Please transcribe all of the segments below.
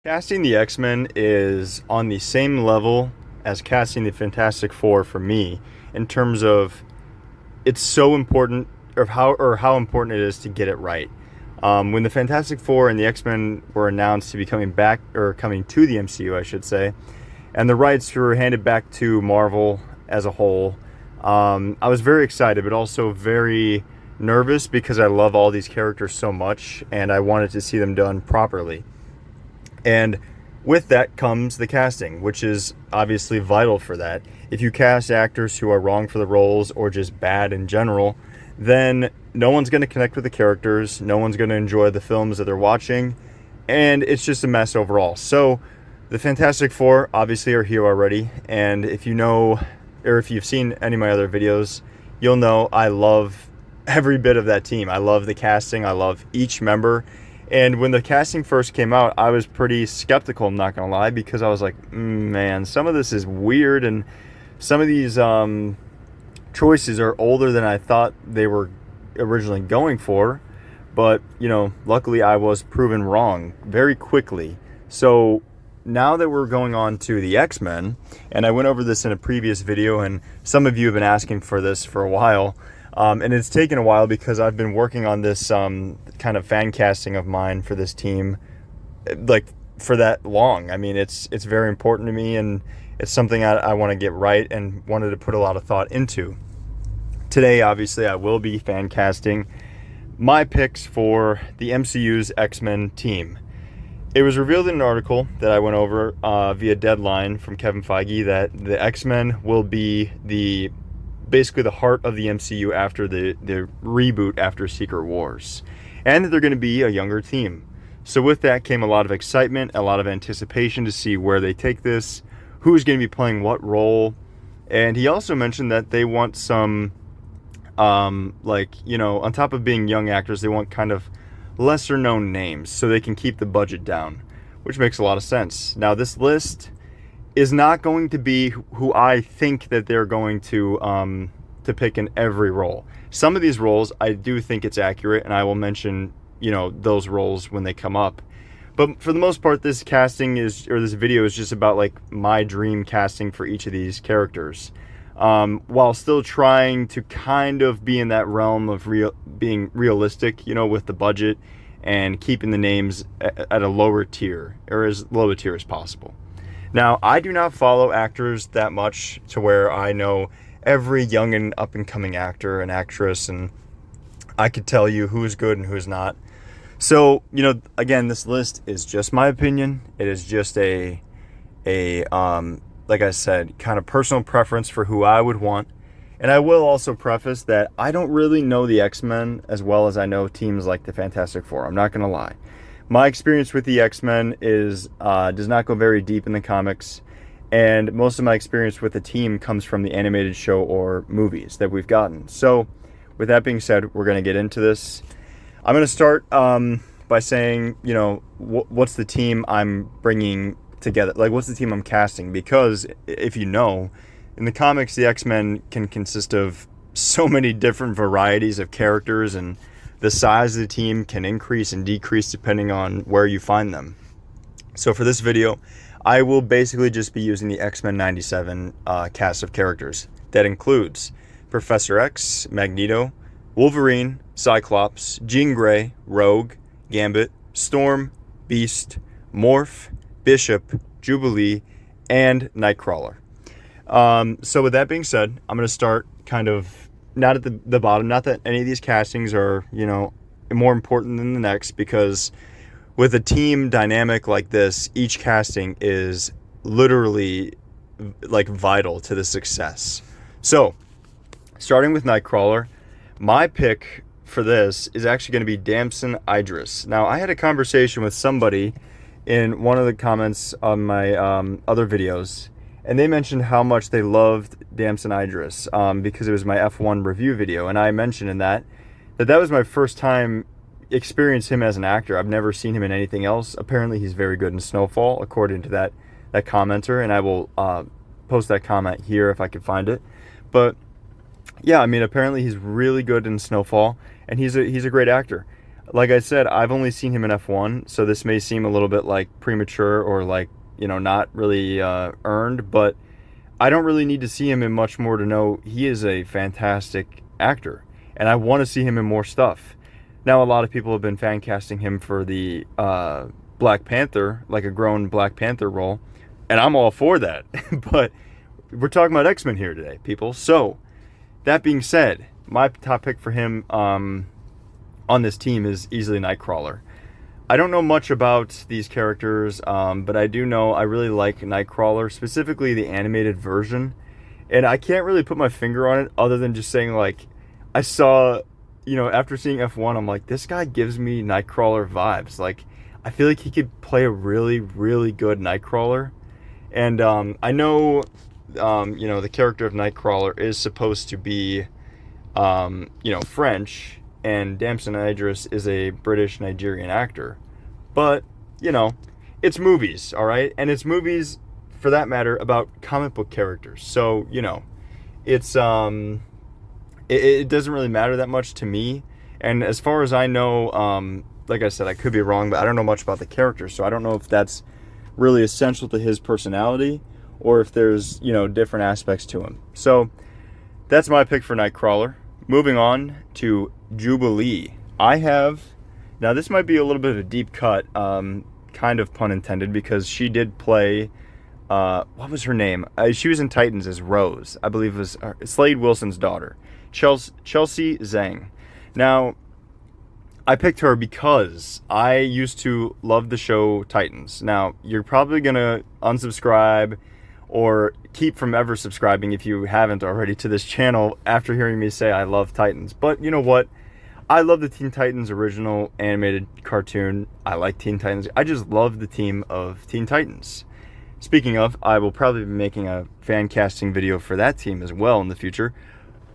Casting the X-Men is on the same level as casting the Fantastic Four for me in terms of it's so important or how important it is to get it right. When the Fantastic Four and the X-Men were announced to be coming back or coming to the MCU, I should say, and the rights were handed back to Marvel as a whole, I was very excited, but also very nervous because I love all these characters so much and I wanted to see them done properly. And with that comes the casting, which is obviously vital for that. If you cast actors who are wrong for the roles or just bad in general, then no one's going to connect with the characters, no one's going to enjoy the films that they're watching, and it's just a mess overall. So the Fantastic Four obviously are here already, and if you know, or if you've seen any of my other videos, you'll know I love every bit of that team. I love the casting, I love each member. And when the casting first came out, I was pretty skeptical, I'm not going to lie, because I was like, man, some of this is weird, and some of these choices are older than I thought they were originally going for. But, luckily I was proven wrong very quickly. So now that we're going on to the X-Men, and I went over this in a previous video, and some of you have been asking for this for a while, and it's taken a while because I've been working on this kind of fan casting of mine for this team, like for that long. I mean, it's very important to me, and it's something I want to get right and wanted to put a lot of thought into. Today, obviously, I will be fan casting my picks for the MCU's X-Men team. It was revealed in an article that I went over via Deadline from Kevin Feige that the X-Men will be basically the heart of the MCU after the reboot after Secret Wars, and that they're going to be a younger team. So with that came a lot of excitement, a lot of anticipation to see where they take this, who's going to be playing what role. And he also mentioned that they want some on top of being young actors, they want kind of lesser known names so they can keep the budget down, which makes a lot of sense. Now this list is not going to be who I think that they're going to pick in every role. Some of these roles I do think it's accurate, and I will mention those roles when they come up. But for the most part, this video is just about like my dream casting for each of these characters, while still trying to kind of be in that realm of being realistic, with the budget and keeping the names at a lower tier, or as low a tier as possible. Now, I do not follow actors that much to where I know every young and up-and-coming actor and actress, and I could tell you who's good and who's not. So, again, this list is just my opinion. It is just like I said, kind of personal preference for who I would want. And I will also preface that I don't really know the X-Men as well as I know teams like the Fantastic Four. I'm not going to lie. My experience with the X-Men does not go very deep in the comics, and most of my experience with the team comes from the animated show or movies that we've gotten. So, with that being said, we're going to get into this. I'm going to start by saying, what's the team I'm bringing together? Like, what's the team I'm casting? Because, if you know, in the comics, the X-Men can consist of so many different varieties of characters, and the size of the team can increase and decrease depending on where you find them. So for this video, I will basically just be using the X-Men 97 cast of characters. That includes Professor X, Magneto, Wolverine, Cyclops, Jean Grey, Rogue, Gambit, Storm, Beast, Morph, Bishop, Jubilee, and Nightcrawler. So with that being said, I'm going to start kind of not at the bottom. Not that any of these castings are, more important than the next, because with a team dynamic like this, each casting is literally like vital to the success. So, starting with Nightcrawler, my pick for this is actually going to be Damson Idris. Now, I had a conversation with somebody in one of the comments on my other videos, and they mentioned how much they loved Damson Idris because it was my F1 review video. And I mentioned in that was my first time experiencing him as an actor. I've never seen him in anything else. Apparently, he's very good in Snowfall, according to that commenter. And I will post that comment here if I can find it. But yeah, I mean, apparently he's really good in Snowfall, and he's a great actor. like I said, I've only seen him in F1, so this may seem a little bit like premature or like, not really earned, but I don't really need to see him in much more to know he is a fantastic actor, and I want to see him in more stuff. Now, a lot of people have been fan casting him for the Black Panther, like a grown Black Panther role, and I'm all for that. But we're talking about X-Men here today, people. So, that being said, my top pick for him on this team is easily Nightcrawler. I don't know much about these characters, but I do know I really like Nightcrawler, specifically the animated version. And I can't really put my finger on it other than just saying, like, I saw, after seeing F1, I'm like, this guy gives me Nightcrawler vibes. Like, I feel like he could play a really, really good Nightcrawler. And I know, the character of Nightcrawler is supposed to be, French. And Damson Idris is a British Nigerian actor. But, it's movies, all right? And it's movies, for that matter, about comic book characters. So, it's it doesn't really matter that much to me. And as far as I know, like I said, I could be wrong, but I don't know much about the character. So I don't know if that's really essential to his personality or if there's, different aspects to him. So that's my pick for Nightcrawler. Moving on to Jubilee. Now this might be a little bit of a deep cut, kind of pun intended, because she did play, what was her name? She was in Titans as Rose, I believe it was Slade Wilson's daughter, Chelsea Zhang. Now, I picked her because I used to love the show Titans. Now, you're probably going to unsubscribe or keep from ever subscribing if you haven't already to this channel after hearing me say I love Titans. But you know what? I love the Teen Titans original animated cartoon. I like Teen Titans. I just love the team of Teen Titans. Speaking of, I will probably be making a fan casting video for that team as well in the future.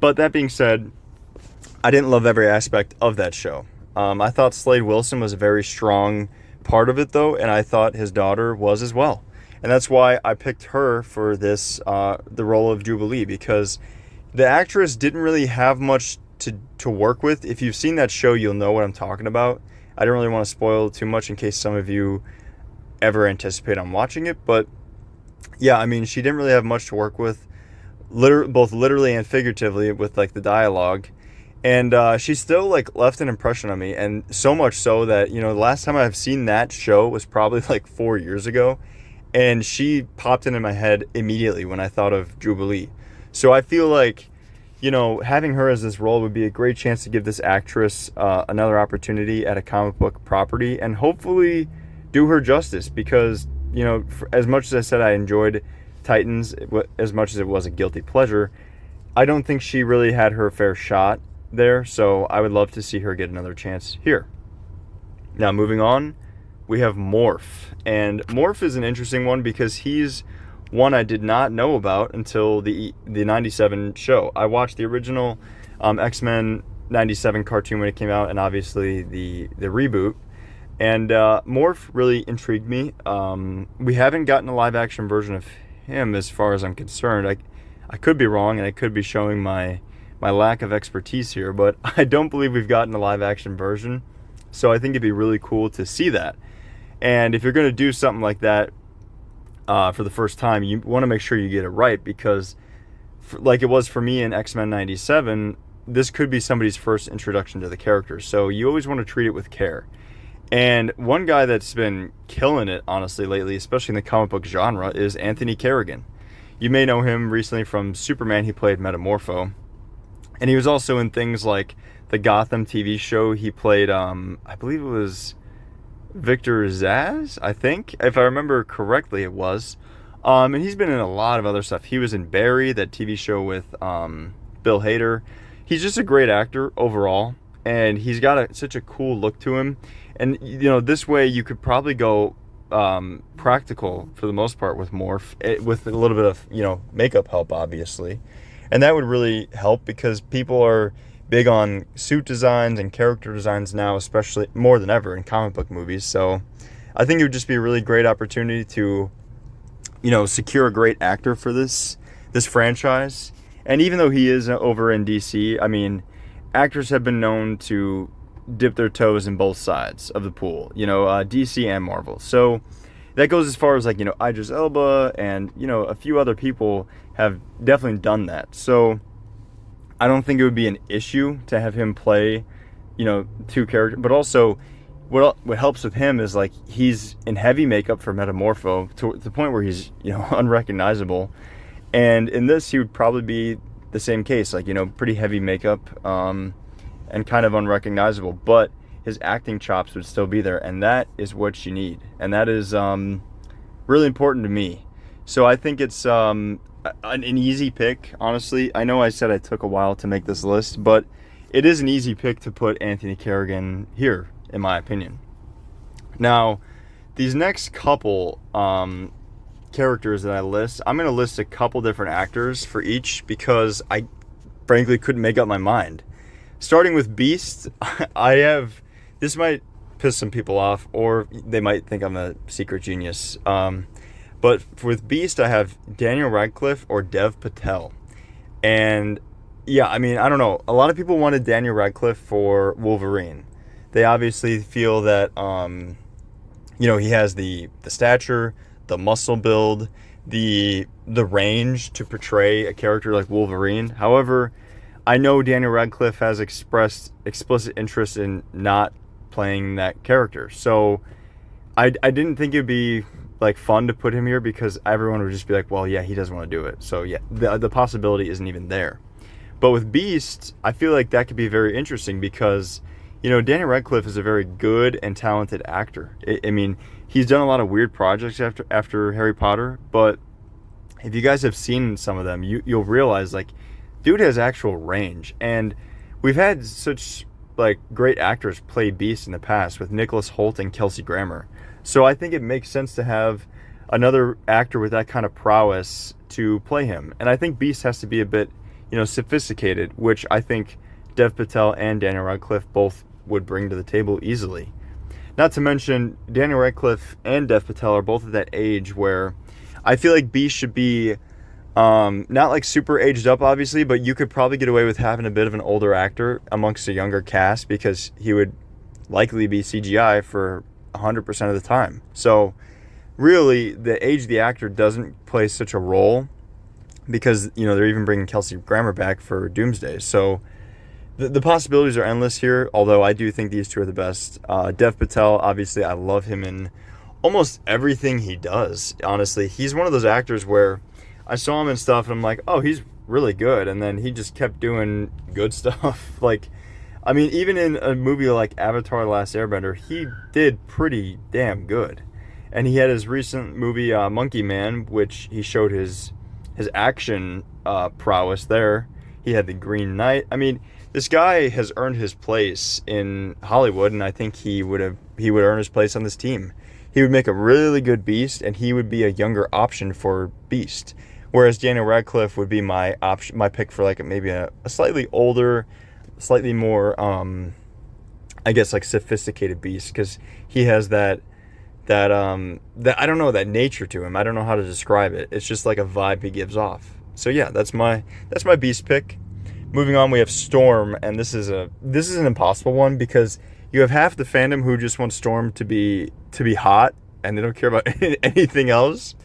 But that being said, I didn't love every aspect of that show. I thought Slade Wilson was a very strong part of it, though, and I thought his daughter was as well. And that's why I picked her for this, the role of Jubilee, because the actress didn't really have much to work with. If you've seen that show, you'll know what I'm talking about. I don't really want to spoil too much in case some of you ever anticipate on watching it. But yeah, I mean, she didn't really have much to work with, both literally and figuratively, with like the dialogue. And she still like left an impression on me, and so much so that, the last time I've seen that show was probably like 4 years ago. And she popped into my head immediately when I thought of Jubilee. So I feel like, having her as this role would be a great chance to give this actress another opportunity at a comic book property and hopefully do her justice. Because, as much as I said I enjoyed Titans, as much as it was a guilty pleasure, I don't think she really had her fair shot there. So I would love to see her get another chance here. Now, moving on, we have Morph. And Morph is an interesting one because he's one I did not know about until the 97 show. I watched the original X-Men 97 cartoon when it came out, and obviously the reboot. And Morph really intrigued me. We haven't gotten a live action version of him as far as I'm concerned. I could be wrong, and I could be showing my lack of expertise here, but I don't believe we've gotten a live action version. So I think it'd be really cool to see that. And if you're going to do something like that for the first time, you want to make sure you get it right, because like it was for me in X-Men 97, this could be somebody's first introduction to the character. So you always want to treat it with care. And one guy that's been killing it, honestly, lately, especially in the comic book genre, is Anthony Carrigan. You may know him recently from Superman. He played Metamorpho. And he was also in things like the Gotham TV show. He played, I believe it was Victor Zsasz, I think, if I remember correctly, it was. And he's been in a lot of other stuff. He was in Barry, that TV show with Bill Hader. He's just a great actor overall, and he's got such a cool look to him. And this way you could probably go practical for the most part with Morph, with a little bit of makeup help, obviously, and that would really help because people are big on suit designs and character designs now, especially more than ever in comic book movies. So I think it would just be a really great opportunity to, secure a great actor for this franchise. And even though he is over in DC, I mean, actors have been known to dip their toes in both sides of the pool, DC and Marvel. So that goes as far as like, Idris Elba and, a few other people have definitely done that. So I don't think it would be an issue to have him play, two characters. But also, what helps with him is like he's in heavy makeup for Metamorpho to the point where he's, unrecognizable. And in this, he would probably be the same case, like, pretty heavy makeup and kind of unrecognizable. But his acting chops would still be there, and that is what you need. And that is really important to me. So I think it's an easy pick, honestly. I know I said I took a while to make this list, but it is an easy pick to put Anthony Carrigan here, in my opinion. Now, these next couple characters that I list, I'm going to list a couple different actors for each because I frankly couldn't make up my mind. Starting with Beast, this might piss some people off, or they might think I'm a secret genius. But with Beast, I have Daniel Radcliffe or Dev Patel. And yeah, I mean, I don't know. A lot of people wanted Daniel Radcliffe for Wolverine. They obviously feel that, he has the stature, the muscle build, the range to portray a character like Wolverine. However, I know Daniel Radcliffe has expressed explicit interest in not playing that character. So I didn't think it'd be like fun to put him here because everyone would just be like, well, yeah, he doesn't want to do it. So yeah, the possibility isn't even there. But with Beast, I feel like that could be very interesting because, Daniel Radcliffe is a very good and talented actor. I mean, he's done a lot of weird projects after Harry Potter, but if you guys have seen some of them, you'll realize like, dude has actual range. And we've had such like great actors play Beast in the past with Nicholas Hoult and Kelsey Grammer. So I think it makes sense to have another actor with that kind of prowess to play him. And I think Beast has to be a bit, sophisticated, which I think Dev Patel and Daniel Radcliffe both would bring to the table easily. Not to mention, Daniel Radcliffe and Dev Patel are both at that age where I feel like Beast should be not like super aged up, obviously, but you could probably get away with having a bit of an older actor amongst a younger cast because he would likely be CGI for 100% of the time. So really, the age of the actor doesn't play such a role because, they're even bringing Kelsey Grammer back for Doomsday. So the possibilities are endless here, although I do think these two are the best. Dev Patel, obviously, I love him in almost everything he does, honestly. He's one of those actors where I saw him and stuff, and I'm like, oh, he's really good. And then he just kept doing good stuff. Like, I mean, even in a movie like Avatar: The Last Airbender, he did pretty damn good. And he had his recent movie, Monkey Man, which he showed his action prowess there. He had the Green Knight. I mean, this guy has earned his place in Hollywood, and I think he would earn his place on this team. He would make a really good Beast, and he would be a younger option for Beast. Whereas Daniel Radcliffe would be my pick for like maybe a slightly older, slightly more, I guess like sophisticated Beast, because he has that I don't know, that nature to him. I don't know how to describe it. It's just like a vibe he gives off. So yeah, that's my Beast pick. Moving on, we have Storm, and this is an impossible one because you have half the fandom who just want Storm to be hot and they don't care about anything else,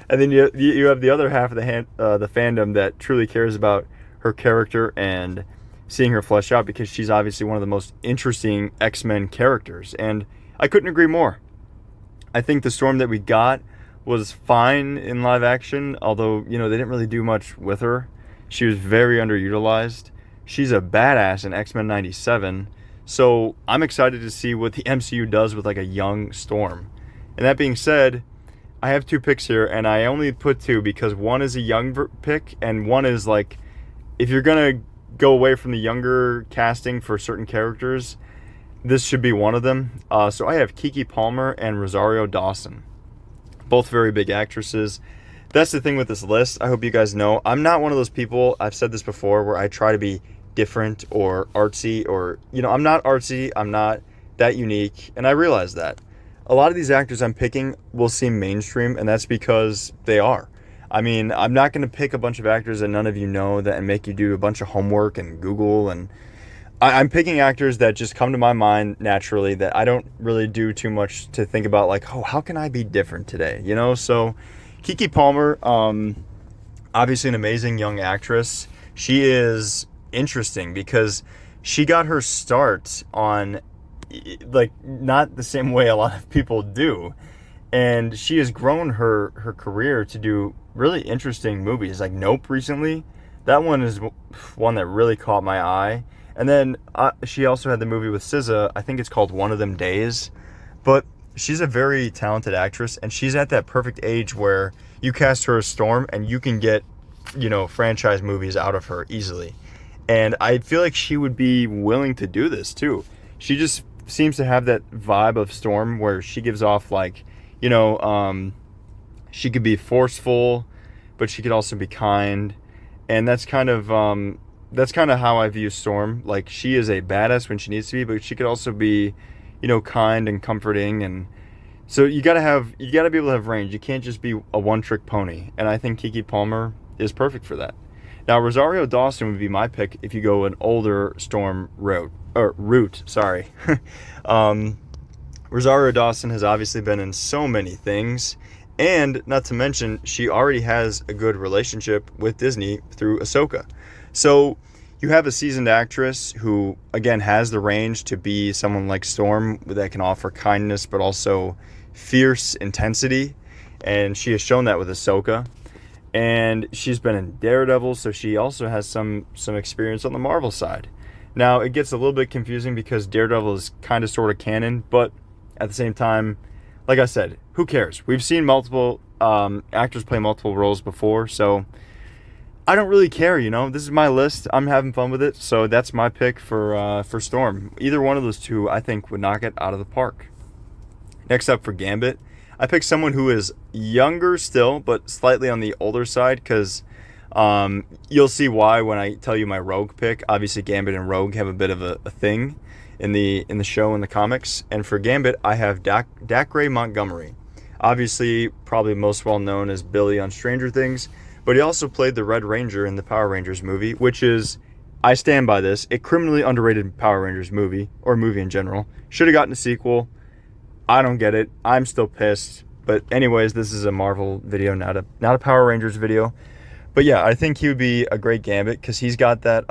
and then you have the other half of the fandom that truly cares about her character and seeing her flesh out because she's obviously one of the most interesting X-Men characters, and I couldn't agree more. I think the Storm that we got was fine in live action, although, they didn't really do much with her. She was very underutilized. She's a badass in X-Men 97, so I'm excited to see what the MCU does with like a young Storm. And that being said, I have two picks here, and I only put two because one is a young pick, and one is like, if you're going to go away from the younger casting for certain characters, this should be one of them. So I have Keke Palmer and Rosario Dawson. Both very big actresses. That's the thing with this list. I hope you guys know, I'm not one of those people, I've said this before, where I try to be different or artsy or, I'm not artsy, I'm not that unique, and I realize that. A lot of these actors I'm picking will seem mainstream, and that's because they are. I mean, I'm not going to pick a bunch of actors that none of you know and make you do a bunch of homework and Google and I'm picking actors that just come to my mind naturally, that I don't really do too much to think about, like, oh, how can I be different today? You know, so Keke Palmer, obviously an amazing young actress. She is interesting because she got her start on, like, not the same way a lot of people do. And she has grown her career to do really interesting movies. Like Nope recently. That one is one that really caught my eye. And then she also had the movie with SZA. I think it's called One of Them Days. But she's a very talented actress, and she's at that perfect age where you cast her as Storm and you can get, you know, franchise movies out of her easily. And I feel like she would be willing to do this too. She just seems to have that vibe of Storm where she gives off, like, you know, she could be forceful, but she could also be kind. And that's kind of how I view Storm. Like, she is a badass when she needs to be, but she could also be, you know, kind and comforting. And so you gotta be able to have range. You can't just be a one-trick pony. And I think Keke Palmer is perfect for that. Now, Rosario Dawson would be my pick if you go an older Storm route. Sorry. Rosario Dawson has obviously been in so many things, and not to mention, she already has a good relationship with Disney through Ahsoka. So you have a seasoned actress who, again, has the range to be someone like Storm that can offer kindness but also fierce intensity, and she has shown that with Ahsoka. And she's been in Daredevil, so she also has some experience on the Marvel side. Now, it gets a little bit confusing because Daredevil is kind of sort of canon, but at the same time, like I said, who cares? We've seen multiple actors play multiple roles before, so I don't really care, you know? This is my list. I'm having fun with it, so that's my pick for Storm. Either one of those two, I think, would knock it out of the park. Next up for Gambit, I picked someone who is younger still, but slightly on the older side, because you'll see why when I tell you my Rogue pick. Obviously, Gambit and Rogue have a bit of a thing in the show and the comics. And for Gambit, I have Dacre Montgomery. Obviously, probably most well known as Billy on Stranger Things, but he also played the Red Ranger in the Power Rangers movie, which is, I stand by this, a criminally underrated Power Rangers movie, or movie in general. Should have gotten a sequel. I don't get it. I'm still pissed. But anyways, this is a Marvel video, not a Power Rangers video. But yeah, I think he would be a great Gambit because he's got that,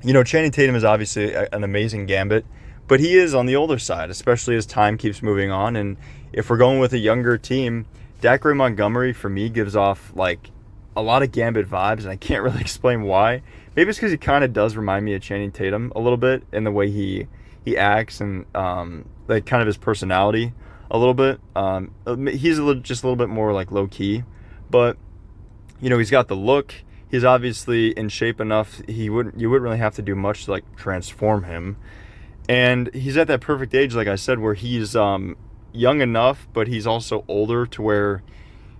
you know, Channing Tatum is obviously an amazing Gambit, but he is on the older side, especially as time keeps moving on. And if we're going with a younger team, Dacre Montgomery, for me, gives off, like, a lot of Gambit vibes, and I can't really explain why. Maybe it's because he kind of does remind me of Channing Tatum a little bit in the way he acts and, like, kind of his personality a little bit. He's just a little bit more, like, low-key, but, you know, he's got the look. He's obviously in shape enough. You wouldn't really have to do much to, like, transform him. And he's at that perfect age, like I said, where he's young enough, but he's also older to where,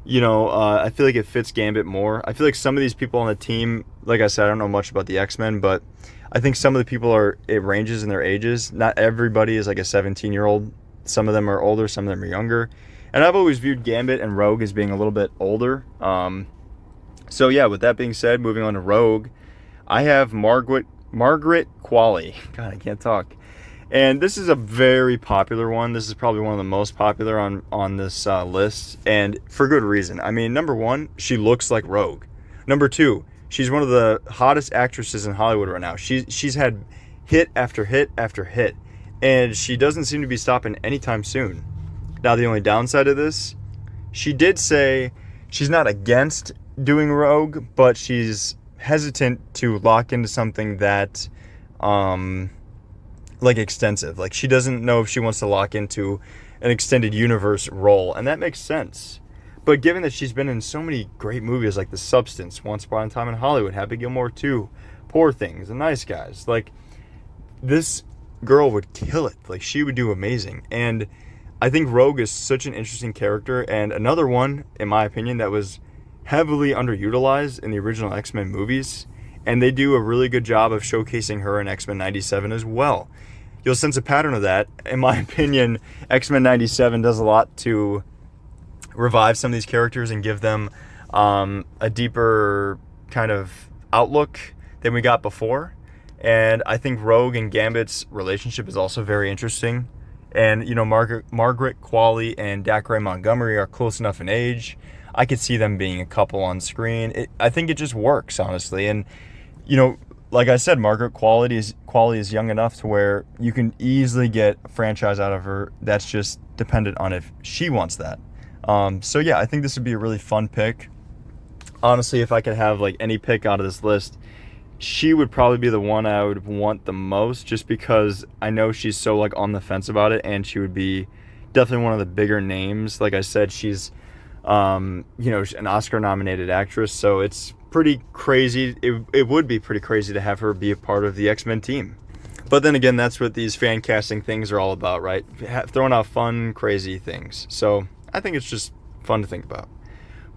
you know, I feel like it fits Gambit more. I feel like some of these people on the team, like I said, I don't know much about the X-Men, but I think some of the people it ranges in their ages. Not everybody is like a 17-year-old. Some of them are older, some of them are younger. And I've always viewed Gambit and Rogue as being a little bit older. So yeah, with that being said, moving on to Rogue, I have Margaret Qualley. God, I can't talk. And this is a very popular one. This is probably one of the most popular on this list, and for good reason. I mean, number one, she looks like Rogue. Number two, she's one of the hottest actresses in Hollywood right now. She's had hit after hit after hit, and she doesn't seem to be stopping anytime soon. Now, the only downside of this, she did say she's not against doing Rogue, but she's hesitant to lock into something that like extensive. Like, she doesn't know if she wants to lock into an extended universe role, and that makes sense. But given that she's been in so many great movies like The Substance, Once Upon a Time in Hollywood, Happy Gilmore 2, Poor Things, The Nice Guys, like, this girl would kill it. Like, she would do amazing. And I think Rogue is such an interesting character, and another one, in my opinion, that was heavily underutilized in the original X-Men movies, and they do a really good job of showcasing her in X-Men 97 as well. You'll sense a pattern of that. In my opinion, X-Men 97 does a lot to revive some of these characters and give them a deeper kind of outlook than we got before. And I think Rogue and Gambit's relationship is also very interesting. And, you know, Margaret Qualley and Dacre Montgomery are close enough in age. I could see them being a couple on screen. I think it just works, honestly. And, you know, like I said, Margaret Qualley is young enough to where you can easily get a franchise out of her. That's just dependent on if she wants that. So, yeah, I think this would be a really fun pick. Honestly, if I could have, like, any pick out of this list, she would probably be the one I would want the most, just because I know she's so, like, on the fence about it, and she would be definitely one of the bigger names. Like I said, she's, you know, an Oscar-nominated actress, so it's pretty crazy. It would be pretty crazy to have her be a part of the X-Men team. But then again, that's what these fan casting things are all about, right? Throwing out fun, crazy things. So I think it's just fun to think about.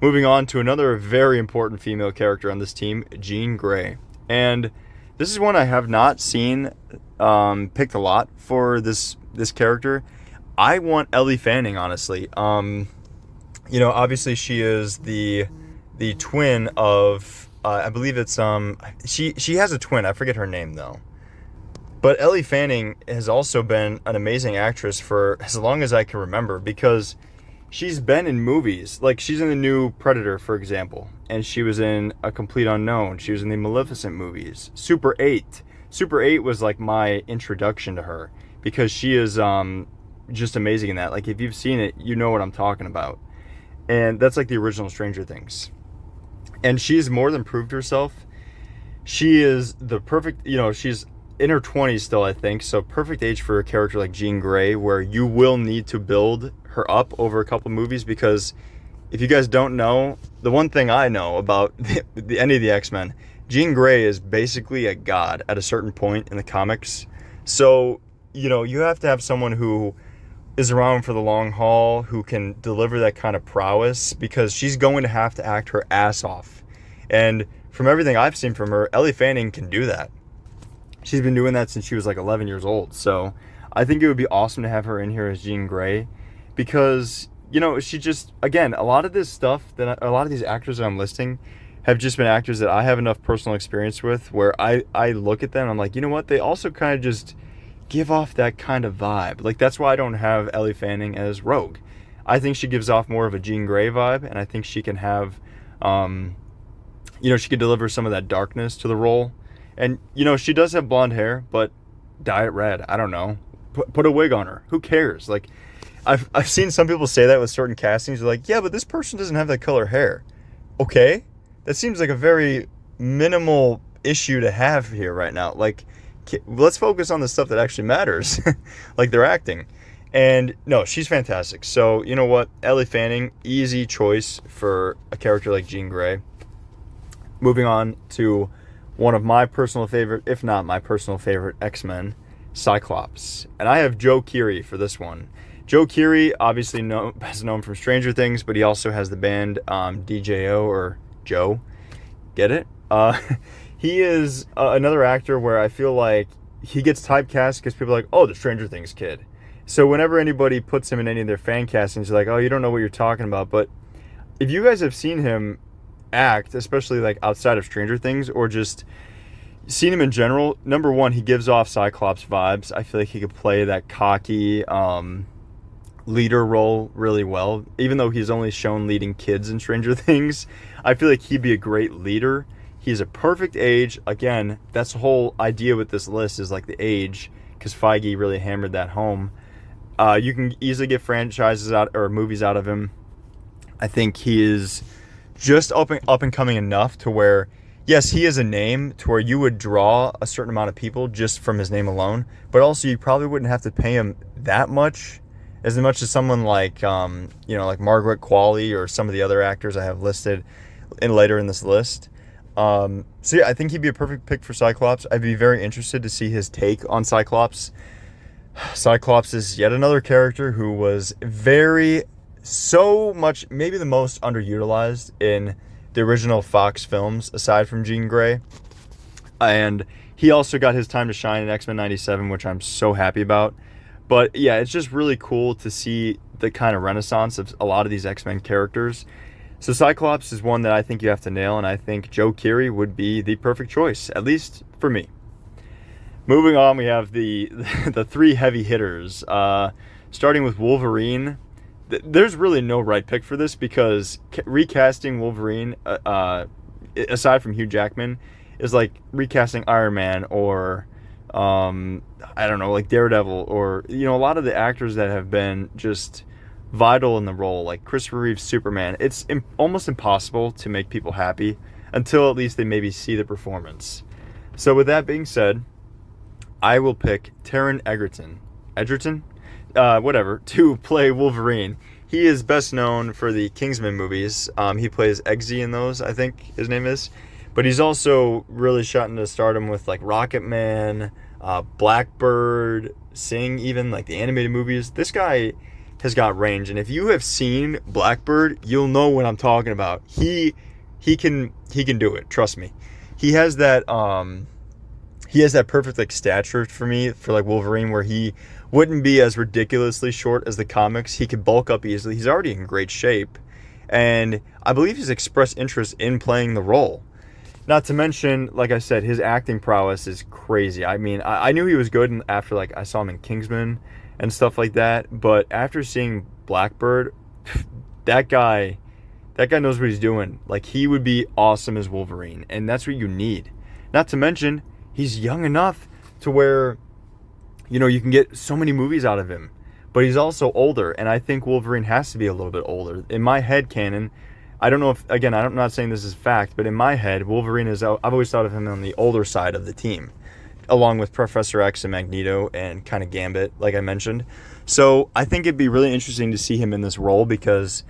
Moving on to another very important female character on this team, Jean Grey. And this is one I have not seen picked a lot for this character. I want Ellie Fanning, honestly. You know, obviously she is the twin of I believe it's she has a twin. I forget her name though. But Ellie Fanning has also been an amazing actress for as long as I can remember, because she's been in movies. Like, she's in the new Predator, for example, and she was in A Complete Unknown. She was in the Maleficent movies. Super 8. Super 8 was like my introduction to her, because she is just amazing in that. Like, if you've seen it, you know what I'm talking about. And that's like the original Stranger Things. And she's more than proved herself. She is the perfect, you know, she's in her 20s still, I think, so perfect age for a character like Jean Grey, where you will need to build her up over a couple movies, because if you guys don't know, the one thing I know about any of the X-Men, Jean Grey is basically a god at a certain point in the comics. So, you know, you have to have someone who is around for the long haul, who can deliver that kind of prowess, because she's going to have to act her ass off. And from everything I've seen from her, Ellie Fanning can do that. She's been doing that since she was like 11 years old. So I think it would be awesome to have her in here as Jean Grey, because, you know, she just, again, a lot of this stuff, a lot of these actors that I'm listing have just been actors that I have enough personal experience with, where I look at them and I'm like, you know what, they also kind of just give off that kind of vibe. Like, that's why I don't have Ellie Fanning as Rogue. I think she gives off more of a Jean Grey vibe, and I think she can have, you know, she could deliver some of that darkness to the role. And, you know, she does have blonde hair, but dye it red. I don't know. Put a wig on her. Who cares? Like, I've seen some people say that with certain castings. They're like, yeah, but this person doesn't have that color hair. Okay. That seems like a very minimal issue to have here right now. Like, let's focus on the stuff that actually matters, like their acting. And, no, she's fantastic. So, you know what? Ellie Fanning, easy choice for a character like Jean Grey. Moving on to one of my personal favorite, if not my personal favorite, X-Men, Cyclops. And I have Joe Keery for this one. Joe Keery, obviously best known from Stranger Things, but he also has the band DJO, or Joe. Get it? He is another actor where I feel like he gets typecast because people are like, oh, the Stranger Things kid. So whenever anybody puts him in any of their fan castings, they're like, oh, you don't know what you're talking about. But if you guys have seen him act, especially like outside of Stranger Things, or just seen him in general, number one, he gives off Cyclops vibes. I feel like he could play that cocky leader role really well, even though he's only shown leading kids in Stranger Things. I feel like he'd be a great leader. He's a perfect age. Again, that's the whole idea with this list, is like the age, because Feige really hammered that home. You can easily get franchises out or movies out of him. I think he is just up and coming enough to where, yes, he is a name to where you would draw a certain amount of people just from his name alone, but also you probably wouldn't have to pay him that much as someone like, you know, like Margaret Qualley or some of the other actors I have listed later in this list. So yeah, I think he'd be a perfect pick for Cyclops. I'd be very interested to see his take on Cyclops. Cyclops is yet another character who was so much, maybe the most underutilized in the original Fox films, aside from Jean Grey. And he also got his time to shine in X-Men 97, which I'm so happy about. But yeah, it's just really cool to see the kind of renaissance of a lot of these X-Men characters. So Cyclops is one that I think you have to nail, and I think Joe Keery would be the perfect choice, at least for me. Moving on, we have the the three heavy hitters. Starting with Wolverine. There's really no right pick for this because recasting Wolverine, aside from Hugh Jackman, is like recasting Iron Man or I don't know, like Daredevil, or a lot of the actors that have been just vital in the role, like Christopher Reeve's Superman. It's almost impossible to make people happy until at least they maybe see the performance. So with that being said, I will pick Taron Egerton, whatever, to play Wolverine. He is best known for the Kingsman movies. He plays Eggsy in those, I think his name is. But he's also really shot into stardom with like Rocket Man, Blackbird, Sing, even like the animated movies. This guy has got range, and if you have seen Blackbird, you'll know what I'm talking about. He can do it. Trust me. He has that perfect like stature for me for like Wolverine, where he wouldn't be as ridiculously short as the comics. He could bulk up easily. He's already in great shape, and I believe he's expressed interest in playing the role. Not to mention, like I said, his acting prowess is crazy. I mean, I knew he was good after like I saw him in Kingsman and stuff like that, but after seeing Blackbird, that guy knows what he's doing. Like, he would be awesome as Wolverine, and that's what you need. Not to mention, he's young enough to where, you can get so many movies out of him, but he's also older, and I think Wolverine has to be a little bit older. In my head canon, I don't know if, again, I'm not saying this is fact, but in my head, Wolverine I've always thought of him on the older side of the team, along with Professor X and Magneto and kind of Gambit, like I mentioned. So I think it'd be really interesting to see him in this role, because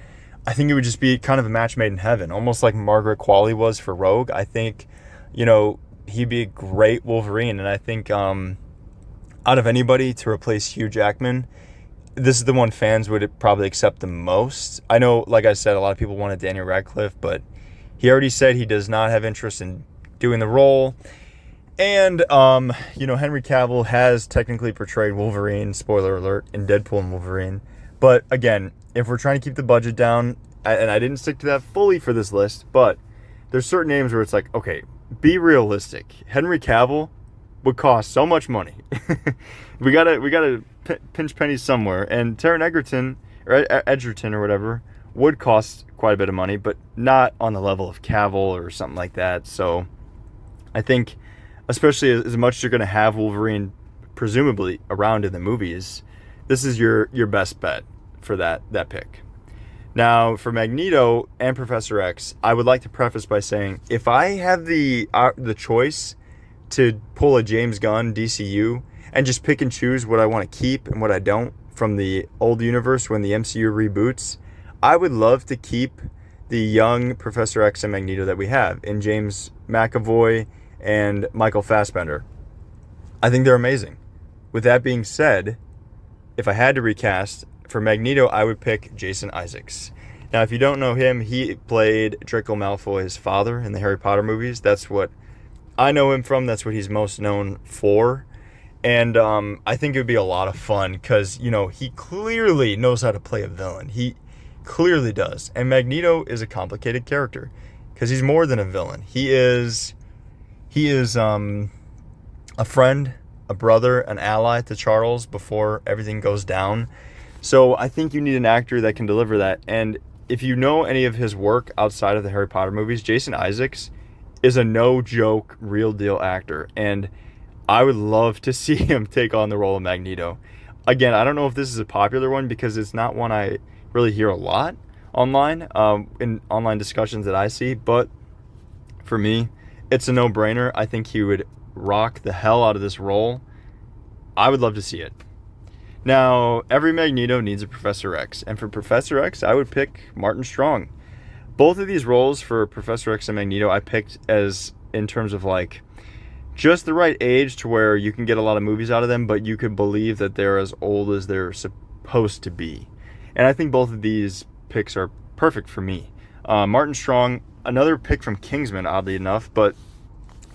I think it would just be kind of a match made in heaven, almost like Margaret Qualley was for Rogue. I think, he'd be a great Wolverine, and I think out of anybody to replace Hugh Jackman, this is the one fans would probably accept the most. I know, like I said, a lot of people wanted Daniel Radcliffe, but he already said he does not have interest in doing the role. And, Henry Cavill has technically portrayed Wolverine, spoiler alert, in Deadpool and Wolverine. But, again, if we're trying to keep the budget down, and I didn't stick to that fully for this list, but there's certain names where it's like, okay, be realistic. Henry Cavill would cost so much money. we gotta pinch pennies somewhere. And Taron Egerton, or Edgerton or whatever, would cost quite a bit of money, but not on the level of Cavill or something like that. So I think, especially as much as you're going to have Wolverine presumably around in the movies, this is your best bet for that pick. Now, for Magneto and Professor X, I would like to preface by saying, if I have the choice to pull a James Gunn DCU and just pick and choose what I want to keep and what I don't from the old universe when the MCU reboots, I would love to keep the young Professor X and Magneto that we have in James McAvoy and Michael Fassbender. I think they're amazing. With that being said, if I had to recast, for Magneto, I would pick Jason Isaacs. Now, if you don't know him, he played Draco Malfoy's father in the Harry Potter movies. That's what I know him from. That's what he's most known for. And I think it would be a lot of fun because, he clearly knows how to play a villain. He clearly does. And Magneto is a complicated character because he's more than a villain. He is a friend, a brother, an ally to Charles before everything goes down. So I think you need an actor that can deliver that. And if you know any of his work outside of the Harry Potter movies, Jason Isaacs is a no-joke, real-deal actor. And I would love to see him take on the role of Magneto. Again, I don't know if this is a popular one because it's not one I really hear a lot online, in online discussions that I see. But for me, it's a no-brainer. I think he would rock the hell out of this role. I would love to see it. Now, every Magneto needs a Professor X, and for Professor X, I would pick Martin Strong. Both of these roles for Professor X and Magneto, I picked as in terms of like just the right age to where you can get a lot of movies out of them, but you could believe that they're as old as they're supposed to be. And I think both of these picks are perfect for me. Martin Strong, another pick from Kingsman, oddly enough, but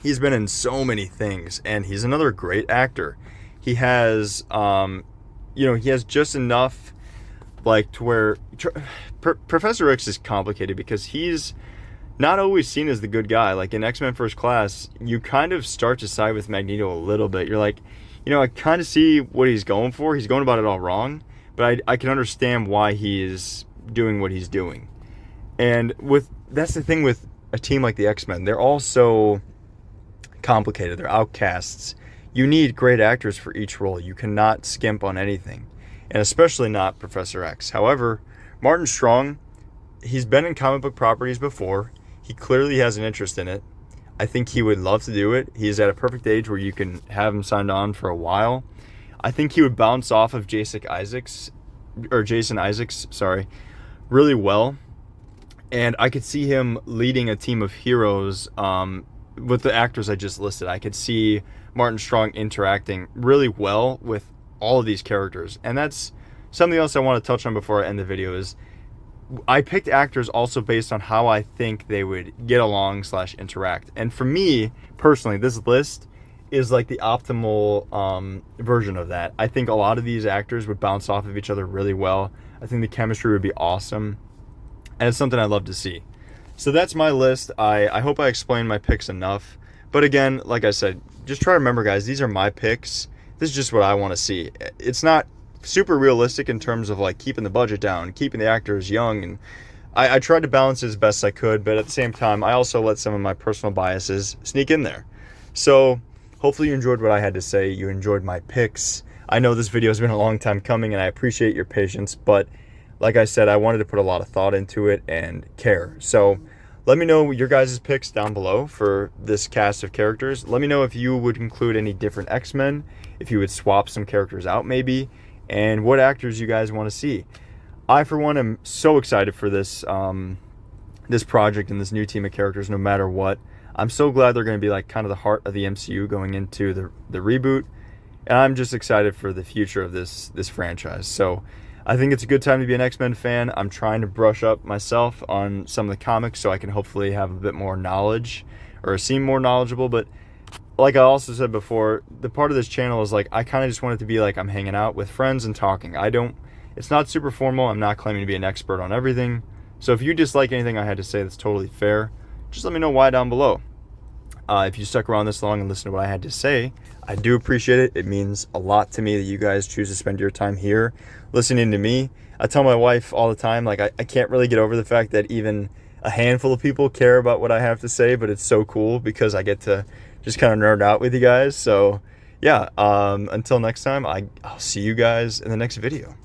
he's been in so many things, and he's another great actor. He has, he has just enough, like, to where Professor X is complicated because he's not always seen as the good guy. Like in X-Men First Class, you kind of start to side with Magneto a little bit. You're like, I kind of see what he's going for. He's going about it all wrong, but I can understand why he is doing what he's doing. And that's the thing with a team like the X-Men. They're all so complicated. They're outcasts. You need great actors for each role. You cannot skimp on anything, and especially not Professor X. However, Martin Strong, he's been in comic book properties before. He clearly has an interest in it. I think he would love to do it. He is at a perfect age where you can have him signed on for a while. I think he would bounce off of Jason Isaacs, really well. And I could see him leading a team of heroes with the actors I just listed. I could see Martin Strong interacting really well with all of these characters. And that's something else I want to touch on before I end the video is I picked actors also based on how I think they would get along / interact. And for me, personally, this list is like the optimal version of that. I think a lot of these actors would bounce off of each other really well. I think the chemistry would be awesome. And it's something I'd love to see. So that's my list. I hope I explained my picks enough. But again, like I said, just try to remember, guys, these are my picks. This is just what I want to see. It's not super realistic in terms of like keeping the budget down, keeping the actors young, and I tried to balance it as best I could, but at the same time I also let some of my personal biases sneak in there. So hopefully you enjoyed what I had to say. You enjoyed my picks. I know this video has been a long time coming and I appreciate your patience, but like I said, I wanted to put a lot of thought into it and care. So let me know your guys' picks down below for this cast of characters. Let me know if you would include any different X-Men, if you would swap some characters out maybe, and what actors you guys want to see. I, for one, am so excited for this this project and this new team of characters no matter what. I'm so glad they're going to be like kind of the heart of the MCU going into the reboot. And I'm just excited for the future of this franchise. So I think it's a good time to be an X-Men fan. I'm trying to brush up myself on some of the comics so I can hopefully have a bit more knowledge or seem more knowledgeable. But like I also said before, the part of this channel is like I kind of just want it to be like I'm hanging out with friends and talking. It's not super formal. I'm not claiming to be an expert on everything. So if you dislike anything I had to say, that's totally fair. Just let me know why down below. If you stuck around this long and listened to what I had to say, I do appreciate it. It means a lot to me that you guys choose to spend your time here listening to me. I tell my wife all the time, like I can't really get over the fact that even a handful of people care about what I have to say, but it's so cool because I get to just kind of nerd out with you guys. So yeah, until next time, I'll see you guys in the next video.